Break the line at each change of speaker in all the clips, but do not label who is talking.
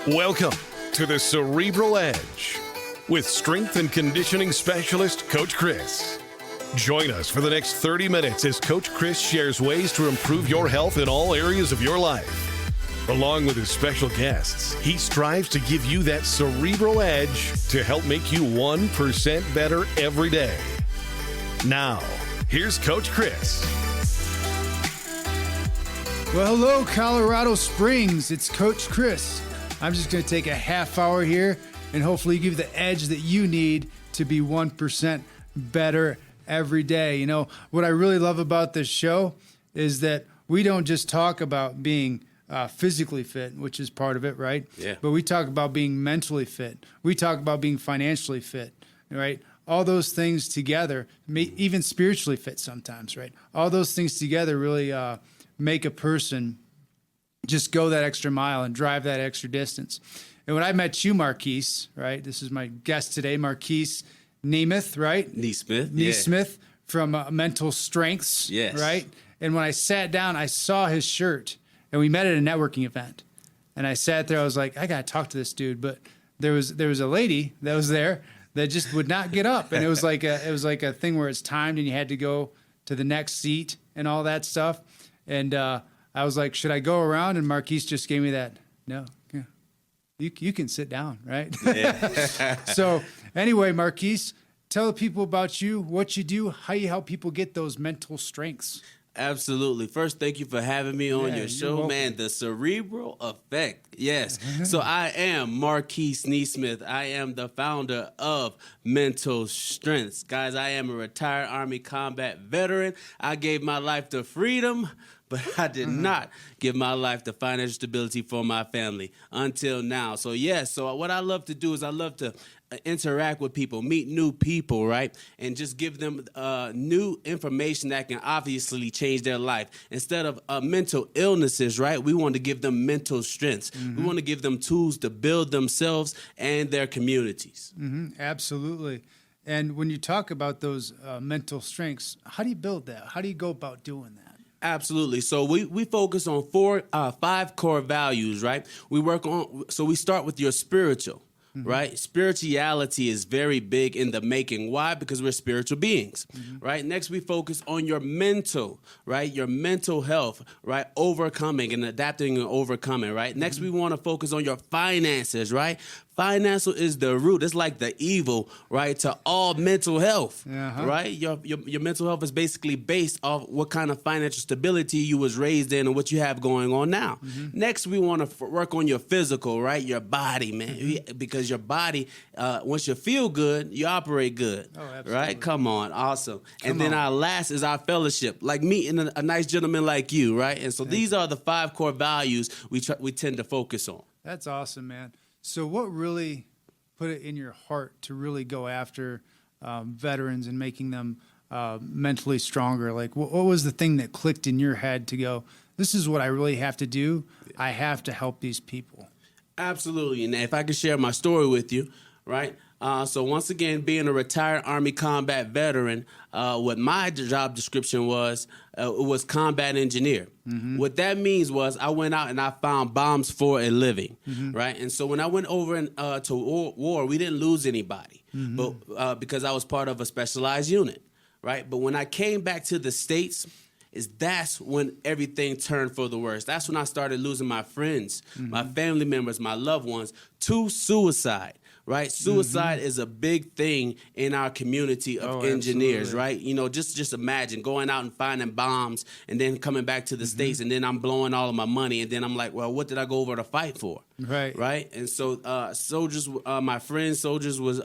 Welcome to the Cerebral Edge with strength and conditioning specialist Coach Chris. Join us for the next 30 minutes as Coach Chris shares ways to improve your health in all areas of your life. Along with his special guests, he strives to give you that cerebral edge to help make you 1% better every day. Now, here's Coach Chris.
Well, hello, Colorado Springs. It's Coach Chris. I'm just going to take a half hour here and hopefully give you the edge that you need to be 1% better every day. You know, what I really love about this show is that we don't just talk about being physically fit, which is part of it, right?
Yeah.
But we talk about being mentally fit. We talk about being financially fit, right? All those things together, even spiritually fit sometimes, right? All those things together really make a person just go that extra mile and drive that extra distance. And when I met you, Marquis, right? This is my guest today, Marquis Nesmith, right?
Nesmith.
Nesmith from Mental Strengths,
Yes.
right? And when I sat down, I saw his shirt, and we met at a networking event. And I sat there, I was like, I got to talk to this dude. But there was a lady that was there that just would not get up. And it was like a thing where it's timed and you had to go to the next seat and all that stuff. And I was like, should I go around? And Marquis just gave me that, no, yeah. You can sit down, right?
Yeah.
So anyway, Marquis, tell the people about you, what you do, how you help people get those mental strengths.
Absolutely. First, thank you for having me on
Yeah,
your show,
welcome.
man. The Cerebral Effect. Yes. So I am Marquis Nesmith. I am the founder of Mental Strengths. Guys, I am a retired Army combat veteran. I gave my life to freedom, but I did not give my life to financial stability for my family until now. So, yes, so what I love to do is I love to interact with people, meet new people, right? And just give them new information that can obviously change their life. Instead of mental illnesses, right? We want to give them mental strengths. We want to give them tools to build themselves and their communities.
Absolutely. And when you talk about those mental strengths, how do you build that? How do you go about doing that?
Absolutely. So we focus on five core values, right? We start with your spiritual, right? Spirituality is very big in the making. Why? Because we're spiritual beings, right? Next, we focus on your mental, right? Your mental health, right? Overcoming and adapting and overcoming, right? Next, we want to focus on your finances, right? Financial is the root. It's like the evil, right, to all mental health, right? Your mental health is basically based off what kind of financial stability you was raised in and what you have going on now. Next, we want to work on your physical, right? Your body, man, because your body, once you feel good, you operate good, right? Come on, awesome. And then our last is our fellowship, like meeting a nice gentleman like you, right? And so these are the five core values we tend to focus on.
That's awesome, man. So what really put it in your heart to really go after veterans and making them mentally stronger? Like, what was the thing that clicked in your head to go, this is what I really have to do. I have to help these people.
Absolutely. And if I could share my story with you, right? So once again, being a retired Army combat veteran, what my job description was, it was combat engineer. What that means was I went out and I found bombs for a living, right? And so when I went over to war, we didn't lose anybody, but because I was part of a specialized unit, right? But when I came back to the States, that's when everything turned for the worse. That's when I started losing my friends, my family members, my loved ones to suicide. Right, suicide is a big thing in our community of engineers.
Absolutely.
Right, you know, just imagine going out and finding bombs and then coming back to the States and then I'm blowing all of my money and then I'm like, well, what did I go over to fight for? Right, and so soldiers, my friends, soldiers was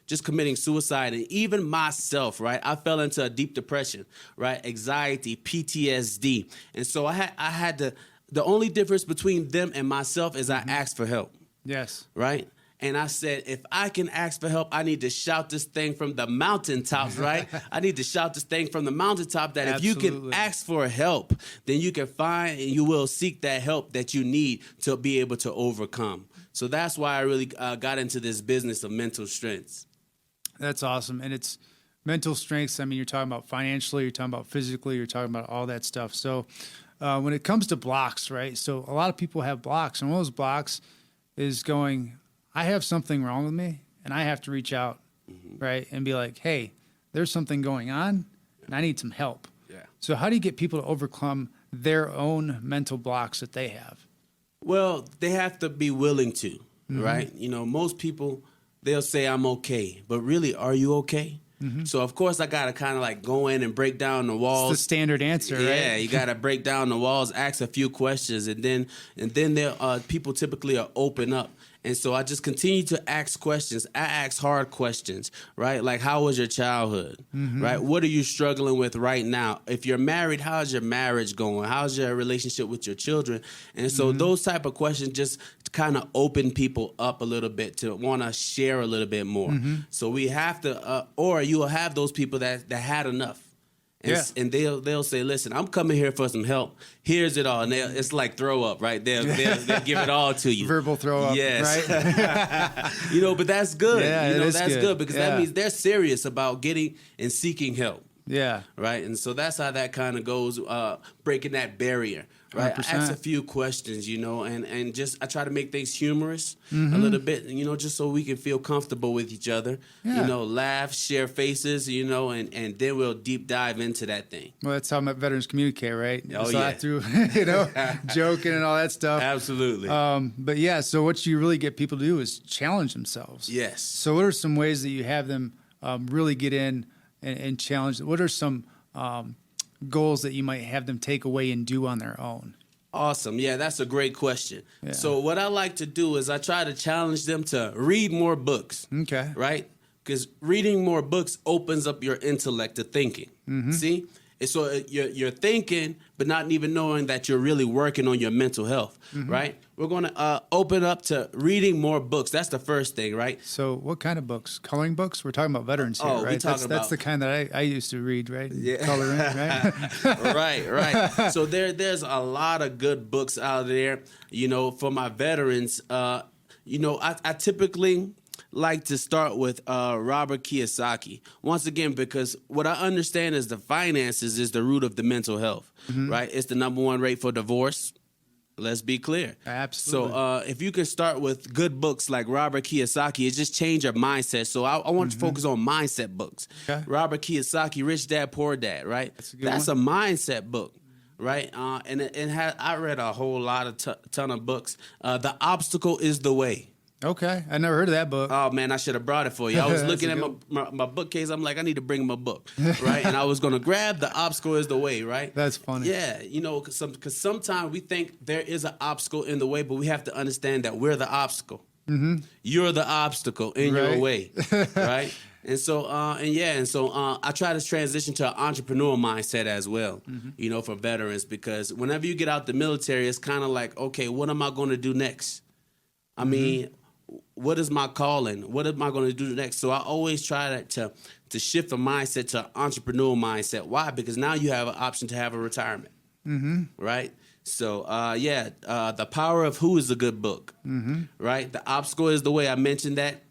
just committing suicide, and even myself, right, I fell into a deep depression, right, anxiety, PTSD, and so I had to. The only difference between them and myself is I asked for help.
Yes.
Right. And I said, if I can ask for help, I need to shout this thing from the mountaintops, right? I need to shout this thing from the mountaintop that if you can ask for help, then you can find and you will seek that help that you need to be able to overcome. So that's why I really got into this business of mental strengths.
That's awesome. And it's mental strengths. I mean, you're talking about financially, you're talking about physically, you're talking about all that stuff. So when it comes to blocks, right? So a lot of people have blocks, and one of those blocks is going, I have something wrong with me, and I have to reach out, right, and be like, hey, there's something going on, and I need some help.
Yeah.
So how do you get people to overcome their own mental blocks that they have?
Well, they have to be willing to, right? You know, most people, they'll say, I'm okay, but really, are you okay? So, of course, I got to kind of like go in and break down the walls.
It's the standard answer, right?
Yeah, you got to break down the walls, ask a few questions, and then there people typically are open up. And so I just continue to ask questions. I ask hard questions, right? Like, how was your childhood, right? What are you struggling with right now? If you're married, how's your marriage going? How's your relationship with your children? And so those type of questions just kind of open people up a little bit to want to share a little bit more. So we have to, or you will have those people that had enough. And they'll say, listen, I'm coming here for some help. Here's it all. And it's like throw up, right? They'll give it all to you.
Verbal throw up,
yes.
right?
You know, but that's good.
Yeah,
you know,
it is
that's good because that
Yeah.
means they're serious about getting and seeking help.
Yeah.
Right. And so that's how that kind of goes, breaking that barrier. Right.
100%.
I ask a few questions, you know, and just I try to make things humorous a little bit, you know, just so we can feel comfortable with each other,
Yeah.
you know, laugh, share faces, you know, and then we'll deep dive into that thing.
Well, that's how veterans communicate, right?
Oh,
It's
yeah.
not through, you know, joking and all that stuff.
Absolutely.
But yeah, so what you really get people to do is challenge themselves.
Yes.
So what are some ways that you have them really get in and challenge? What are some goals that you might have them take away and do on their own?
Awesome. Yeah, that's a great question.
Yeah.
So what I like to do is I try to challenge them to read more books.
Okay.
Right? Because reading more books opens up your intellect to thinking. See? And so you're thinking, but not even knowing that you're really working on your mental health, right? We're going to open up to reading more books. That's the first thing, right?
So what kind of books? Coloring books? We're talking about veterans here,
Oh, we
right?
talking
That's
about-
the kind that I used to read, right?
Yeah.
Coloring, right?
Right. So there's a lot of good books out there, you know, for my veterans. You know, I typically like to start with Robert Kiyosaki. Once again, because what I understand is the finances is the root of the mental health, right? It's the number one rate for divorce. Let's be clear.
Absolutely.
So if you can start with good books like Robert Kiyosaki, it just change your mindset. So I want to focus on mindset books.
Okay.
Robert Kiyosaki, Rich Dad, Poor Dad, right? That's a mindset book. Right, I read a whole lot of ton of books. The Obstacle is the Way.
Okay. I never heard of that book.
Oh man, I should have brought it for you. I was
That's
looking
a
at
good
my bookcase. I'm like, I need to bring him a book, right? And I was gonna grab The Obstacle is the Way, right?
That's funny.
Yeah, you know, because sometimes we think there is an obstacle in the way, but we have to understand that we're the obstacle. You're the obstacle in your
Right.
way, right? And so, I try to transition to an entrepreneurial mindset as well, you know, for veterans, because whenever you get out the military, it's kind of like, okay, what am I going to do next? I mean, what is my calling? What am I going to do next? So I always try to shift the mindset to an entrepreneurial mindset. Why? Because now you have an option to have a retirement, right? So, The Power of Who is a good book, right? The Obstacle is the Way. I mentioned that.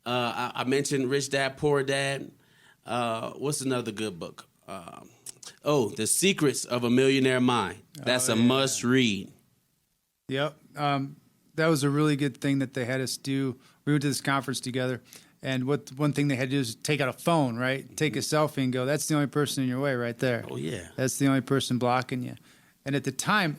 I mentioned Rich Dad, Poor Dad. What's another good book? The Secrets of a Millionaire Mind. That's a must read.
Yep. That was a really good thing that they had us do. We went to this conference together, and one thing they had to do is take out a phone, right? Take a selfie and go, that's the only person in your way right there.
Oh, yeah.
That's the only person blocking you. And at the time,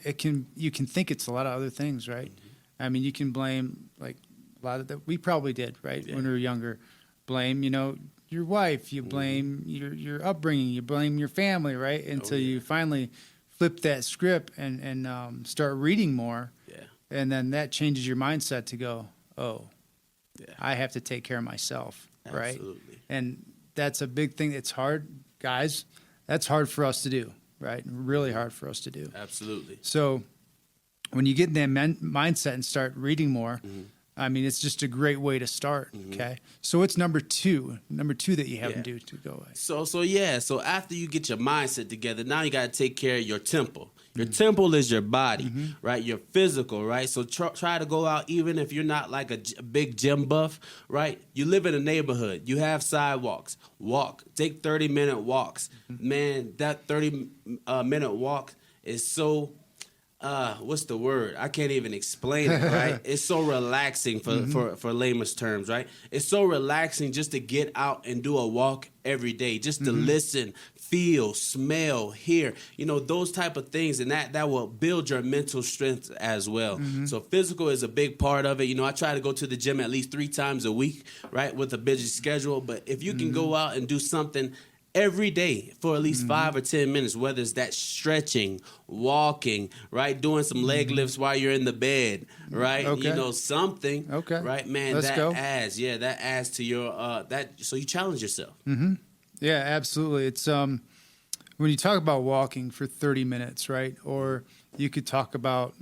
you can think it's a lot of other things, right? I mean, you can blame like a lot of that. We probably did, right? When we were younger, blame, you know, your wife, you blame your upbringing, you blame your family, right? Until you finally flip that script and start reading more.
Yeah.
And then that changes your mindset to go, I have to take care of myself, right?
Absolutely.
And that's a big thing. It's hard, guys. That's hard for us to do, right? Really hard for us to do.
Absolutely.
So when you get in that mindset and start reading more, I mean, it's just a great way to start, okay? So what's number two that you have them do to go away?
So after you get your mindset together, now you got to take care of your temple. Your temple is your body, right? Your physical, right? So try to go out, even if you're not like a big gym buff, right? You live in a neighborhood. You have sidewalks. Walk. Take 30-minute walks. Man, that 30-minute walk is so what's the word? I can't even explain it, right? It's so relaxing for layman's terms, right? It's so relaxing just to get out and do a walk every day, just to listen, feel, smell, hear, those type of things. And that will build your mental strength as well. So physical is a big part of it. I try to go to the gym at least 3 times a week, right, with a busy schedule. But if you can go out and do something every day for at least 5 or 10 minutes, whether it's that stretching, walking, right, doing some leg lifts while you're in the bed, right, something, right, man, that adds to your so you challenge yourself.
Yeah, absolutely. It's when you talk about walking for 30 minutes, right, or you could talk about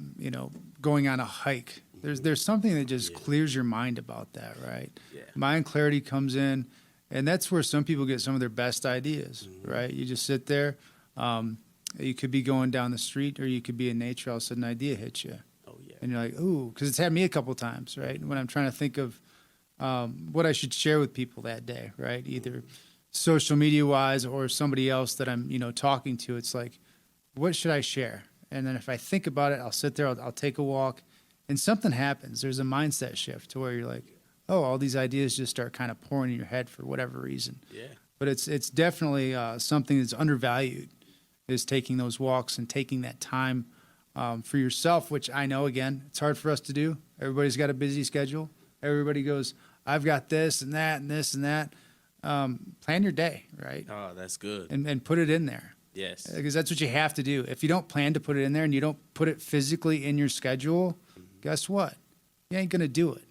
going on a hike. There's something that just clears your mind about that, right? Mind clarity comes in. And that's where some people get some of their best ideas, right? You just sit there. You could be going down the street, or you could be in nature. All of a sudden, an idea hits you. Oh, yeah. And you're like, ooh, because it's had me a couple times, right? When I'm trying to think of what I should share with people that day, right? Either social media-wise or somebody else that I'm, talking to. It's like, what should I share? And then if I think about it, I'll sit there, I'll take a walk, and something happens. There's a mindset shift to where you're like, oh, all these ideas just start kind of pouring in your head for whatever reason. Yeah. But it's definitely something that's undervalued, is taking those walks and taking that time for yourself, which I know, again, it's hard for us to do. Everybody's got a busy schedule. Everybody goes, I've got this and that and this and that. Plan your day, right?
Oh, that's good.
And put it in there.
Yes.
Because that's what you have to do. If you don't plan to put it in there and you don't put it physically in your schedule, guess what? You ain't going to do it.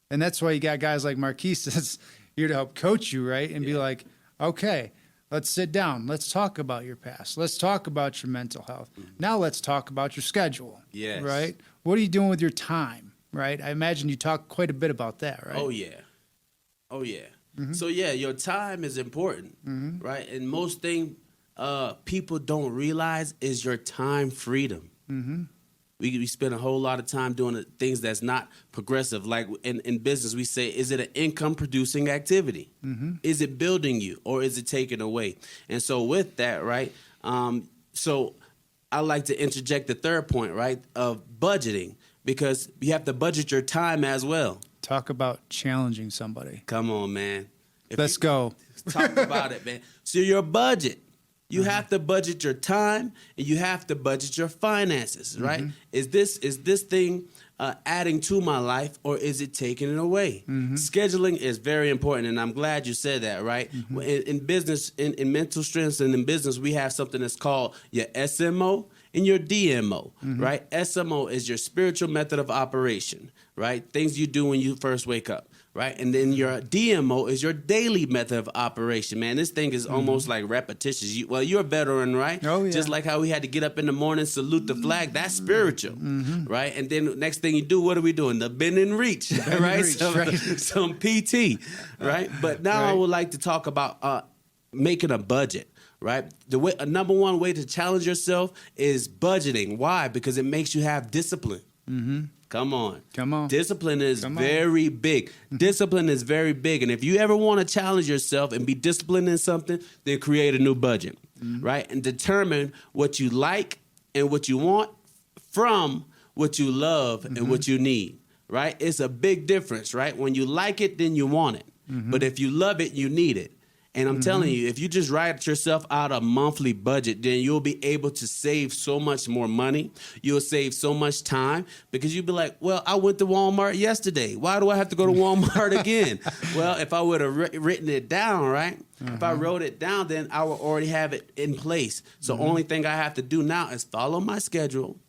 And that's why you got guys like Marquis that's here to help coach you, right? And be like, okay, let's sit down. Let's talk about your past. Let's talk about your mental health. Now let's talk about your schedule. Yes. Right? What are you doing with your time, right? I imagine you talk quite a bit about that, right?
Oh, yeah. So, your time is important, right? And most thing people don't realize is your time freedom. We spend a whole lot of time doing things that's not progressive. Like in business, we say, is it an income-producing activity? Is it building you, or is it taking away? And so with that, right, so I like to interject the third point, right, of budgeting, because you have to budget your time as well.
Talk about challenging somebody.
Come on, man.
Let's go.
Talk about it, man. So your budget. You have to budget your time, and you have to budget your finances, right? Is this thing adding to my life, or is it taking it away? Scheduling is very important, and I'm glad you said that, right? In business, in mental strengths and in business, we have something that's called your SMO and your DMO, right? SMO is your spiritual method of operation, right? Things you do when you first wake up. Right, and then your DMO is your daily method of operation. Man, this thing is almost like repetitious. You're a veteran, right? Oh, yeah. Just like how we had to get up in the morning, salute the flag. That's spiritual, right? And then next thing you do, what are we doing? The bend and reach, right? Some PT, right? But now I would like to talk about making a budget. Right, a number one way to challenge yourself is budgeting. Why? Because it makes you have discipline. Come on. Discipline is very big. Discipline is very big. And if you ever want to challenge yourself and be disciplined in something, then create a new budget, right? And determine what you like and what you want from what you love and what you need, right? It's a big difference, right? When you like it, then you want it. But if you love it, you need it. And I'm telling you, if you just write yourself out a monthly budget, then you'll be able to save so much more money. You'll save so much time, because you'll be like, well, I went to Walmart yesterday. Why do I have to go to Walmart again? Well, if I would have written it down, right? If I wrote it down, then I would already have it in place. So only thing I have to do now is follow my schedule,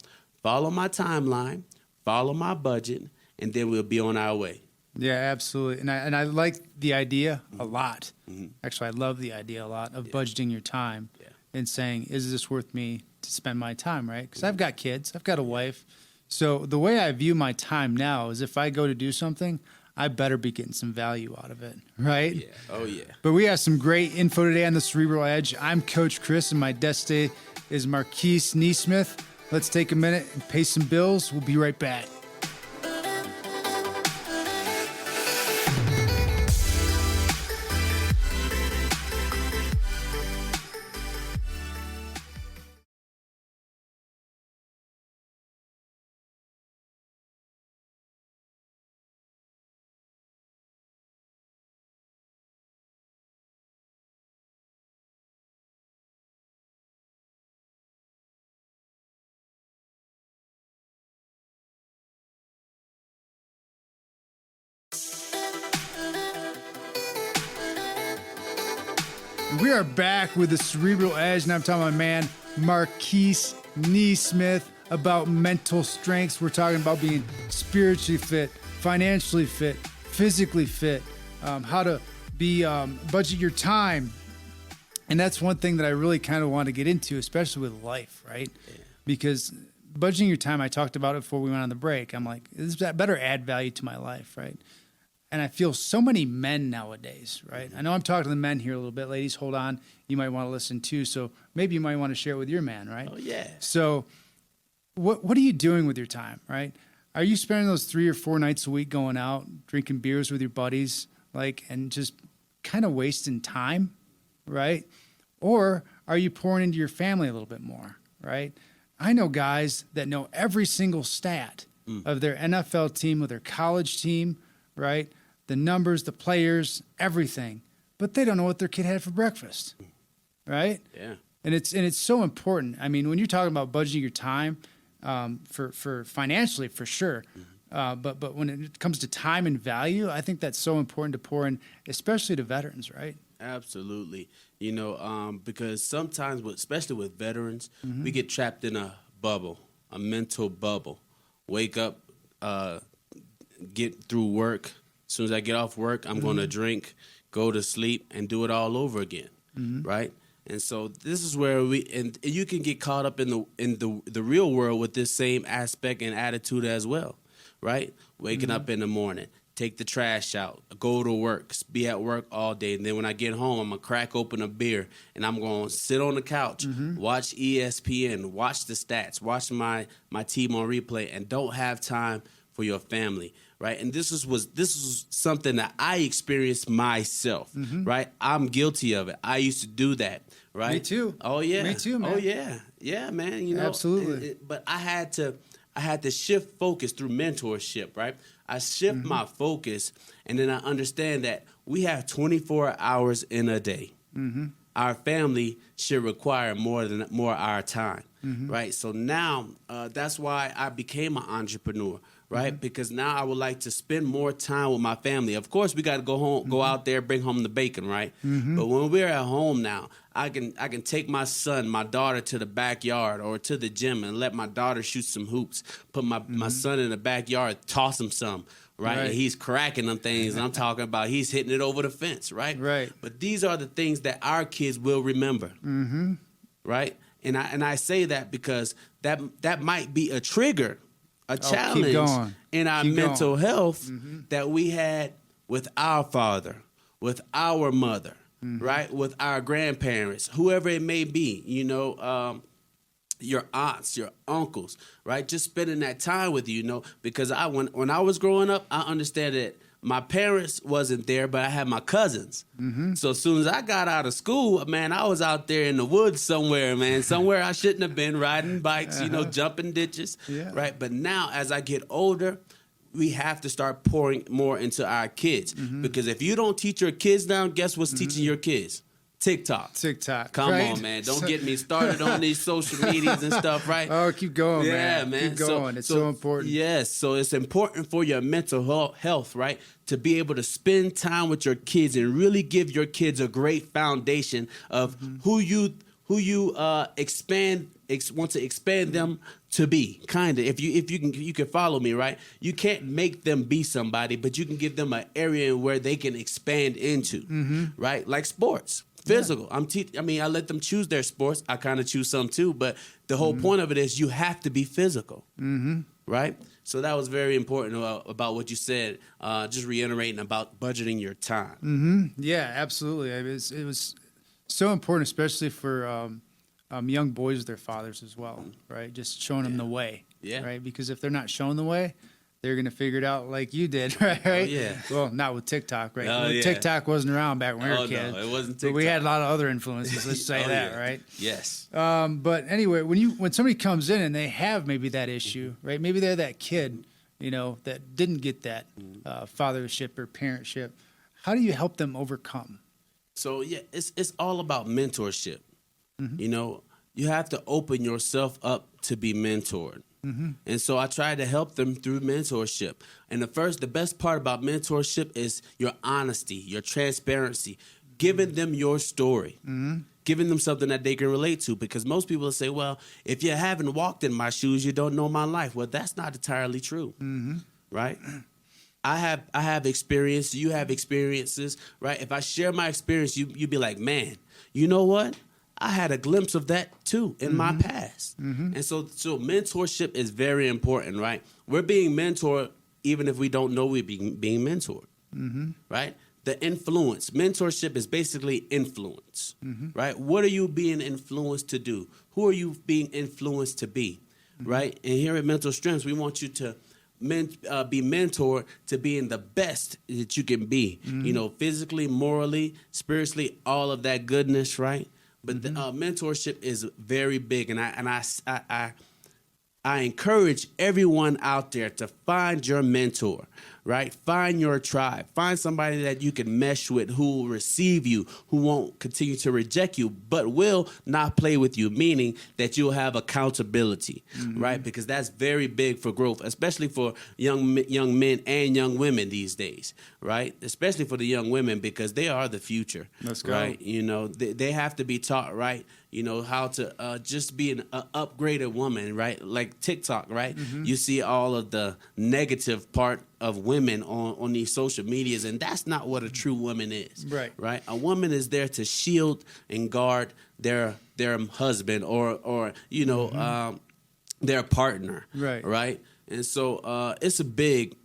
follow my timeline, follow my budget, and then we'll be on our way.
Yeah, absolutely. And I like the idea a lot. Actually, I love the idea a lot of budgeting your time and saying, is this worth me to spend my time, right? Because I've got kids. I've got a wife. So the way I view my time now is if I go to do something, I better be getting some value out of it, right?
Yeah. Oh, yeah.
But we have some great info today on the Cerebral Edge. I'm Coach Chris, and my guest today is Marquis Nesmith. Let's take a minute and pay some bills. We'll be right back. We are back with the Cerebral Edge, and I'm talking about my man Marquis Nesmith about mental strengths. We're talking about being spiritually fit, financially fit, physically fit, how to be budget your time. And that's one thing that I really kind of want to get into, especially with life, right? Yeah. Because budgeting your time, I talked about it before we went on the break. I'm like, that better add value to my life, right? And I feel so many men nowadays, right? I know I'm talking to the men here a little bit. Ladies, hold on. You might want to listen too. So maybe you might want to share it with your man, right?
Oh, yeah.
So what are you doing with your time, right? Are you spending those 3 or 4 nights a week going out, drinking beers with your buddies, and just kind of wasting time, right? Or are you pouring into your family a little bit more, right? I know guys that know every single stat of their NFL team, of their college team, right? The numbers, the players, everything, but they don't know what their kid had for breakfast, right?
Yeah.
And it's so important. I mean, when you're talking about budgeting your time for financially, for sure, but when it comes to time and value, I think that's so important to pour in, especially to veterans, right?
Absolutely. Because sometimes, especially with veterans, we get trapped in a bubble, a mental bubble. Wake up, get through work. As soon as I get off work, I'm going to drink, go to sleep, and do it all over again, right? And so this is where and you can get caught up in the real world with this same aspect and attitude as well, right? Waking up in the morning, take the trash out, go to work, be at work all day. And then when I get home, I'm going to crack open a beer and I'm going to sit on the couch, watch ESPN, watch the stats, watch my team on replay, and don't have time for your family, right? And this was something that I experienced myself, right? I'm guilty of it. I used to do that, right?
Me too.
Oh, yeah.
Me too, man.
Oh, yeah. Yeah, man.
Absolutely.
But I had to shift focus through mentorship, right? I shift my focus, and then I understand that we have 24 hours in a day. Our family should require more our time, right? So now that's why I became an entrepreneur, right? Because now I would like to spend more time with my family. Of course, we got to go home, go out there, bring home the bacon, right? But when we're at home now, I can take my son, my daughter to the backyard or to the gym and let my daughter shoot some hoops. Put my son in the backyard, toss him some, right? And he's cracking them things. And I'm talking about he's hitting it over the fence, right?
Right.
But these are the things that our kids will remember, right? And I say that because that might be a trigger, a challenge in our mental health that we had with our father, with our mother, right? With our grandparents, whoever it may be, your aunts, your uncles, right? Just spending that time with you, because when I was growing up, I understand that my parents wasn't there, but I had my cousins. So as soon as I got out of school, man, I was out there in the woods somewhere, man, somewhere I shouldn't have been, riding bikes, jumping ditches, right? But now as I get older, we have to start pouring more into our kids, because if you don't teach your kids now, guess what's teaching your kids? TikTok. Come
right?
on, man. Don't get me started on these social medias and stuff, right?
Oh, keep going,
man.
Keep going. It's so important.
Yes. So it's important for your mental health, right? To be able to spend time with your kids and really give your kids a great foundation of who you want to expand them to be. Kind of. If you can follow me, right? You can't make them be somebody, but you can give them an area where they can expand into, right? Like sports. Physical. I let them choose their sports. I kind of choose some too, but the whole point of it is you have to be physical, right? So that was very important about what you said. Just reiterating about budgeting your time.
Yeah, absolutely. It was so important, especially for young boys with their fathers as well, right? Just showing them the way, right? Because if they're not shown the way, they're going to figure it out like you did, right?
Oh, yeah.
Well, not with TikTok, right? TikTok wasn't around back when we were kids.
No, it wasn't TikTok.
But we had a lot of other influences, let's say that, right?
Yes.
But anyway, when somebody comes in and they have maybe that issue, right? Maybe they're that kid, that didn't get that fathership or parentship. How do you help them overcome?
So, it's all about mentorship. You have to open yourself up to be mentored. And so I try to help them through mentorship. And the best part about mentorship is your honesty, your transparency, giving them your story, giving them something that they can relate to. Because most people say, well, if you haven't walked in my shoes, you don't know my life. Well, that's not entirely true, right? I have experience. You have experiences, right? If I share my experience, you'd be like, man, you know what? I had a glimpse of that too in my past. And so mentorship is very important, right? We're being mentored even if we don't know we're being mentored, right? The influence. Mentorship is basically influence, right? What are you being influenced to do? Who are you being influenced to be, right? And here at Mental Strengths, we want you to be mentored to being the best that you can be, you know, physically, morally, spiritually, all of that goodness, right? But the, mentorship is very big, and I encourage everyone out there to find your mentor, right? Find your tribe. Find somebody that you can mesh with, who will receive you, who won't continue to reject you, but will not play with you, meaning that you'll have accountability, right? Because that's very big for growth, especially for young men and young women these days, right? Especially for the young women, because they are the future.
Let's go.
Right? You know, they have to be taught, right? You know, how to just be an upgraded woman, right? Like TikTok, right? You see all of the negative part of women on these social medias, and that's not what a true woman is. Right? A woman is there to shield and guard their husband or you know, their partner. Right? And so it's a big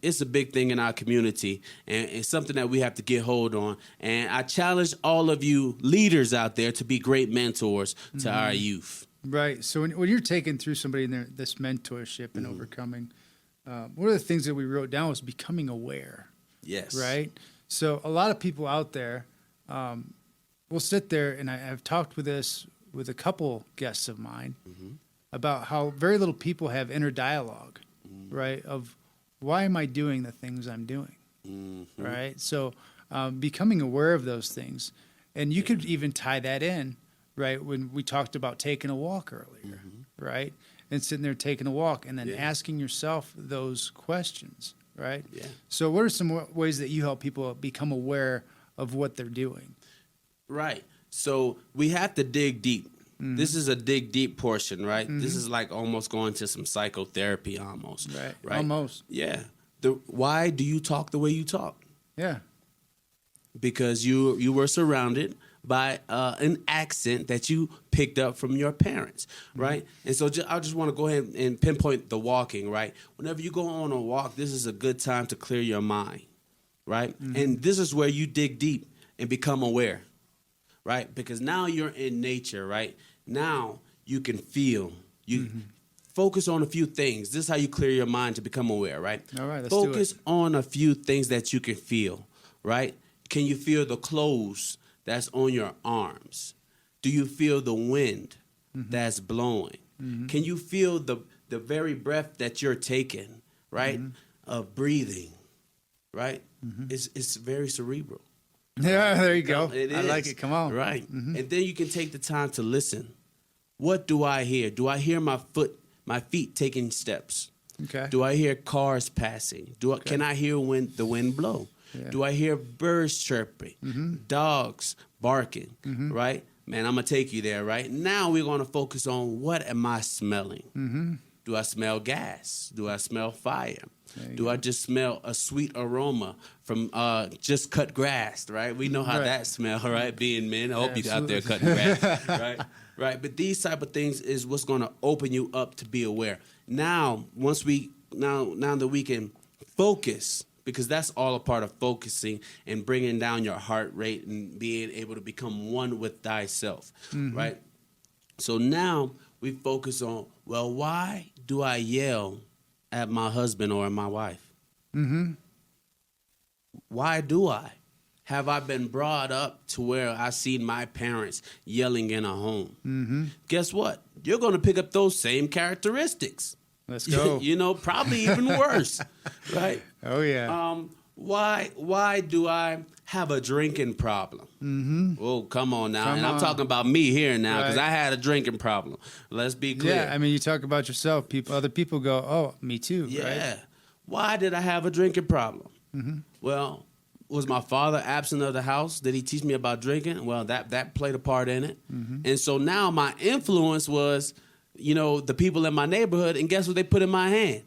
thing in our community, and it's something that we have to get hold on. And I challenge all of you leaders out there to be great mentors to our youth.
Right. So when you're taking through somebody in this mentorship and overcoming, one of the things that we wrote down was becoming aware.
Yes.
Right. So a lot of people out there will sit there, and I've talked with this with a couple guests of mine about how very little people have inner dialogue. Right, of why am I doing the things I'm doing, right? So becoming aware of those things. And you could even tie that in, right, when we talked about taking a walk earlier, right? And sitting there taking a walk and then asking yourself those questions, right? So what are some ways that you help people become aware of what they're doing?
Right. So we have to dig deep. This is a dig deep portion, right? This is like almost going to some psychotherapy almost. Right?
Almost.
Yeah. Why do you talk the way you talk?
Yeah.
Because you were surrounded by an accent that you picked up from your parents, right? And so I just want to go ahead and pinpoint the walking, right? Whenever you go on a walk, this is a good time to clear your mind, right? And this is where you dig deep and become aware. Right? Because now you're in nature, right? Now you can feel. You focus on a few things. This is how you clear your mind to become aware, right?
All right, let's
focus
do it.
on a few things that you can feel, right? Can you feel the clothes that's on your arms? Do you feel the wind that's blowing? Can you feel the very breath that you're taking, right? Of breathing, right? It's very cerebral.
Yeah, there you go.
It is.
I like it. Come on.
Right. And then you can take the time to listen. What do I hear? Do I hear my feet taking steps?
Okay.
Do I hear cars passing? Can I hear the wind blow? Yeah. Do I hear birds chirping? Dogs barking? Right? Man, I'm going to take you there, right? Now we're going to focus on what am I smelling? Do I smell gas? Do I smell fire? Do I just smell a sweet aroma from just cut grass, right? We know how that smells, right? Being men, I hope you out there cutting grass, right? Right. But these type of things is what's going to open you up to be aware. Now, now that we can focus, because that's all a part of focusing and bringing down your heart rate and being able to become one with thyself, right? So now we focus on, well, why do I yell at my husband or my wife? Why do I? Have I been brought up to where I seen my parents yelling in a home? Guess what? You're going to pick up those same characteristics.
Let's go.
You know, probably even worse, right?
Oh, yeah.
Why do I have a drinking problem? Oh, come on now. I'm talking about me here now, because I had a drinking problem. Let's be clear.
Yeah, I mean, you talk about yourself. Other people go, oh, me too,
Yeah.
right?
Why did I have a drinking problem? Well, Was my father absent of the house? Did he teach me about drinking? Well, that played a part in it. And so now my influence was, the people in my neighborhood, and guess what they put in my hand?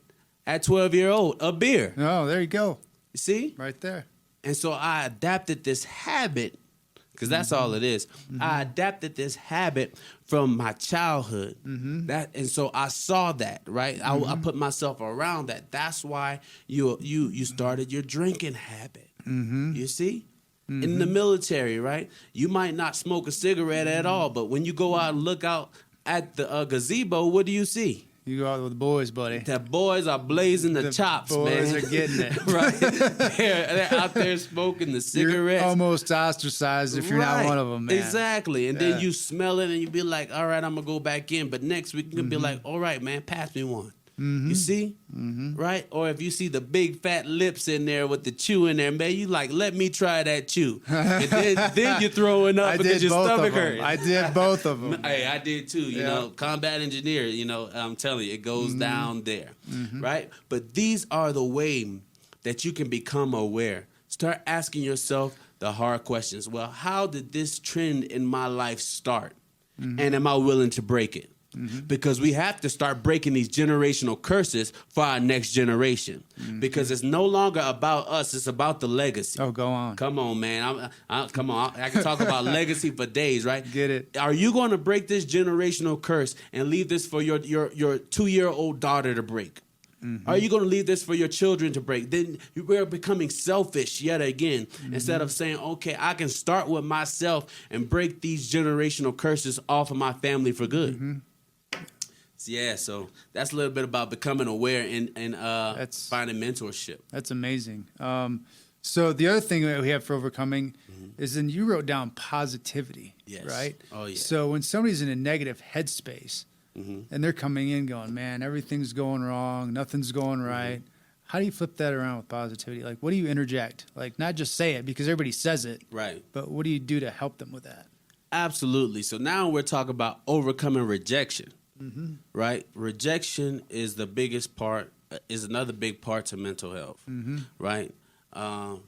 At 12-year-old, a beer.
Oh, there you go.
You see?
Right there.
And so I adapted this habit, because that's all it is. I adapted this habit from my childhood. And so I saw that, right? I put myself around that. That's why you started your drinking habit. You see? In the military, right? You might not smoke a cigarette at all, but when you go out and look out at the gazebo, what do you see?
You go out with the boys, buddy.
The boys are blazing the chops, man.
Boys are getting it.
Right? They're out there smoking the cigarettes.
You're almost ostracized if you're not one of them, man.
Exactly. And then you smell it and you be like, all right, I'm going to go back in. But next week, you can be like, all right, man, pass me one. You see? Right? Or if you see the big fat lips in there with the chew in there, man, you like, let me try that chew. And then you're throwing up because your stomach hurts.
I did both of them.
Hey, I did too. You know, combat engineer, I'm telling you, it goes down there. Right? But these are the way that you can become aware. Start asking yourself the hard questions. Well, how did this trend in my life start? And am I willing to break it? Because we have to start breaking these generational curses for our next generation. Because it's no longer about us; it's about the legacy.
Oh, go on!
Come on, man! Come on! I can talk about legacy for days, right?
Get it?
Are you going to break this generational curse and leave this for your 2-year-old daughter to break? Are you going to leave this for your children to break? Then we're becoming selfish yet again. Instead of saying, okay, I can start with myself and break these generational curses off of my family for good. Yeah, so that's a little bit about becoming aware and finding mentorship.
That's amazing. So the other thing that we have for overcoming is then you wrote down positivity, right?
Oh, yeah.
So when somebody's in a negative headspace and they're coming in going, man, everything's going wrong, nothing's going right. How do you flip that around with positivity? Like, what do you interject? Like, not just say it because everybody says it,
right? But
what do you do to help them with that?
Absolutely. So now we're talking about overcoming rejection. Right? Rejection is the biggest part, is another big part to mental health, right?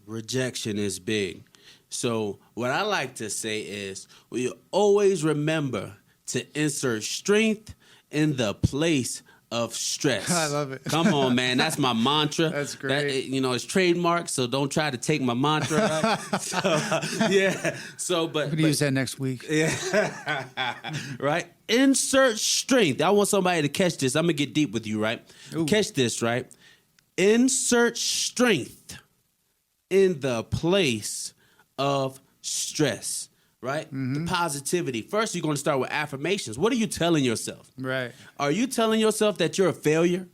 Rejection is big. So what I like to say is we always remember to insert strength in the place of stress.
I love it.
Come on, man. That's my mantra.
That's great.
It's trademarked, so don't try to take my mantra. Right? But
I'm gonna use that next week.
Yeah. Right? Insert strength. I want somebody to catch this. I'm gonna get deep with you, right? Ooh. Catch this, right? Insert strength in the place of stress. Right? The positivity. First, you're going to start with affirmations. What are you telling yourself?
Right.
Are you telling yourself that you're a failure?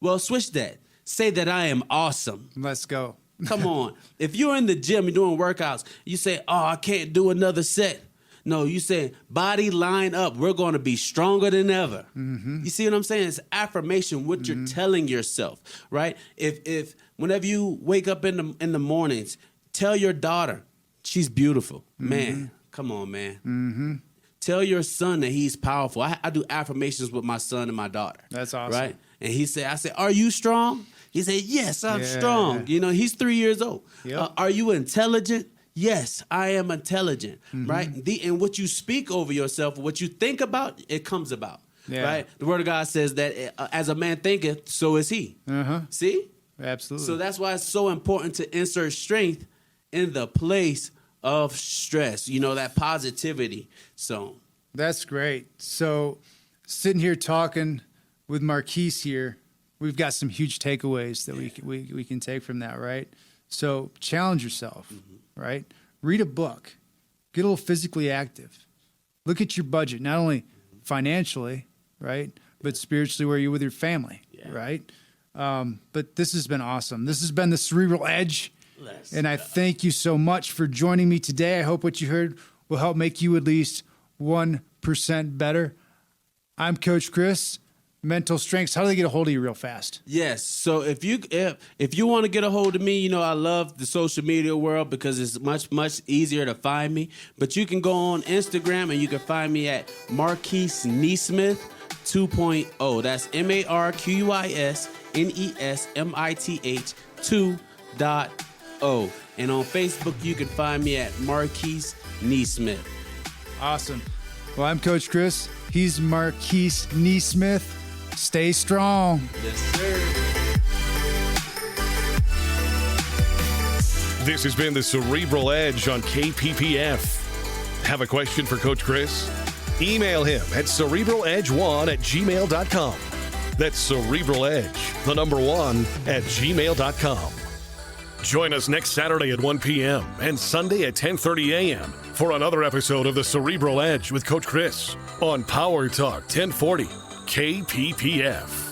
Well, switch that. Say that I am awesome.
Let's go.
Come on. If you're in the gym, you're doing workouts, you say, oh, I can't do another set. No, you say, body line up. We're going to be stronger than ever. You see what I'm saying? It's affirmation, what you're telling yourself, right? If whenever you wake up in the mornings, tell your daughter, she's beautiful. Man, come on, man. Tell your son that he's powerful. I do affirmations with my son and my daughter.
That's awesome. Right?
And I said, are you strong? He said, yes, I'm strong. He's 3 years old. Yep. Are you intelligent? Yes, I am intelligent, right? And what you speak over yourself, what you think about, it comes about, right? The Word of God says that as a man thinketh, so is he. See?
Absolutely.
So that's why it's so important to insert strength in the place of stress, that positivity. So
that's great. So sitting here talking with Marquis here, we've got some huge takeaways that we can take from that, right? So challenge yourself, right? Read a book, get a little physically active, look at your budget, not only financially, right, but spiritually where you're with your family, right? But this has been awesome. This has been the Cerebral Edge. And I thank you so much for joining me today. I hope what you heard will help make you at least 1% better. I'm Coach Chris. Mental Strengths. How do they get a hold of you real fast?
Yes. So if you want to get a hold of me, I love the social media world because it's much easier to find me. But you can go on Instagram and you can find me at Marquis Nesmith 2.0. That's MarquisNesmith 2.0. And on Facebook, you can find me at Marquis Nesmith.
Awesome. Well, I'm Coach Chris. He's Marquis Nesmith. Stay strong.
Yes, sir.
This has been the Cerebral Edge on KPPF. Have a question for Coach Chris? Email him at cerebraledge1@gmail.com. That's cerebraledge1@gmail.com. Join us next Saturday at 1 p.m. and Sunday at 10:30 a.m. for another episode of the Cerebral Edge with Coach Chris on Power Talk 1040 KPPF.